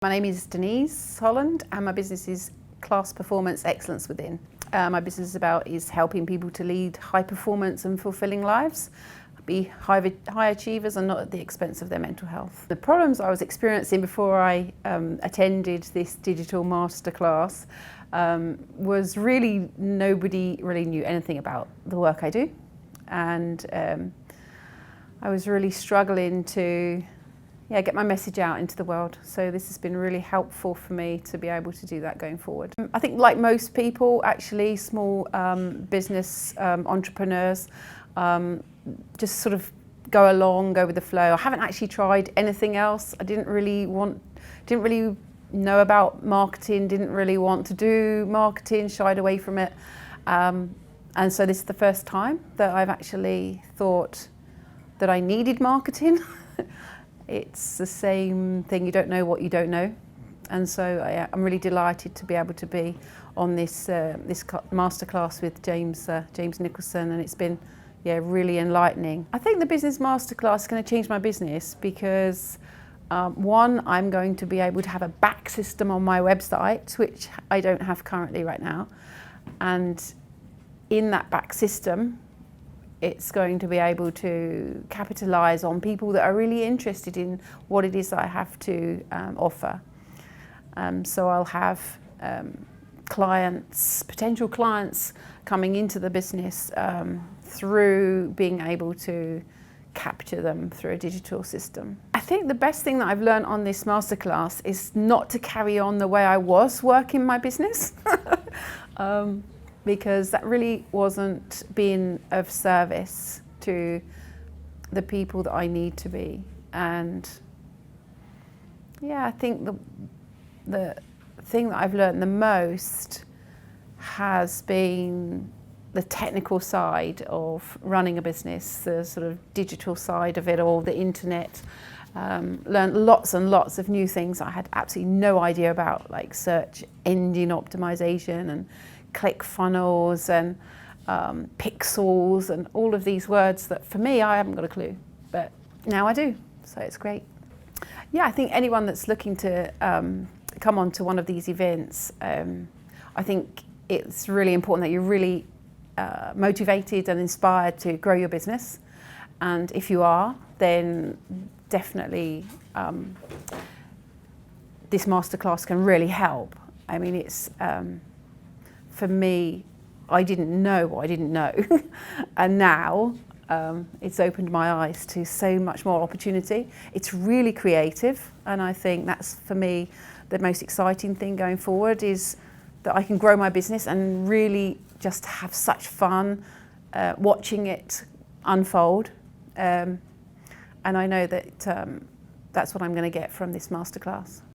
My name is Denise Holland and my business is Class Performance Excellence Within. My business is helping people to lead high performance and fulfilling lives, be high achievers and not at the expense of their mental health. The problems I was experiencing before I attended this digital masterclass was really nobody really knew anything about the work I do, and I was really struggling to get my message out into the world. So this has been really helpful for me to be able to do that going forward. I think like most people, actually, small business entrepreneurs, just sort of go with the flow. I haven't actually tried anything else. I didn't really know about marketing, didn't really want to do marketing, shied away from it. And so this is the first time that I've actually thought that I needed marketing. It's the same thing, you don't know what you don't know. And so I'm really delighted to be able to be on this masterclass with James Nicholson, and it's been really enlightening. I think the business masterclass is going to change my business because one, I'm going to be able to have a back system on my website, which I don't have currently right now. And in that back system, it's going to be able to capitalise on people that are really interested in what it is that I have to offer. So I'll have potential clients coming into the business through being able to capture them through a digital system. I think the best thing that I've learned on this masterclass is not to carry on the way I was working my business. Because that really wasn't being of service to the people that I need to be. And I think the thing that I've learned the most has been the technical side of running a business, the sort of digital side of it all, the internet. Learned lots and lots of new things I had absolutely no idea about, like search engine optimization and click funnels and pixels and all of these words that for me I haven't got a clue, but now I do, so it's great. I think anyone that's looking to come on to one of these events, I think it's really important that you're really motivated and inspired to grow your business, and if you are, then definitely this masterclass can really help. I mean, it's for me, I didn't know what I didn't know, and now it's opened my eyes to so much more opportunity. It's really creative, and I think that's, for me, the most exciting thing going forward, is that I can grow my business and really just have such fun watching it unfold. And I know that that's what I'm going to get from this masterclass.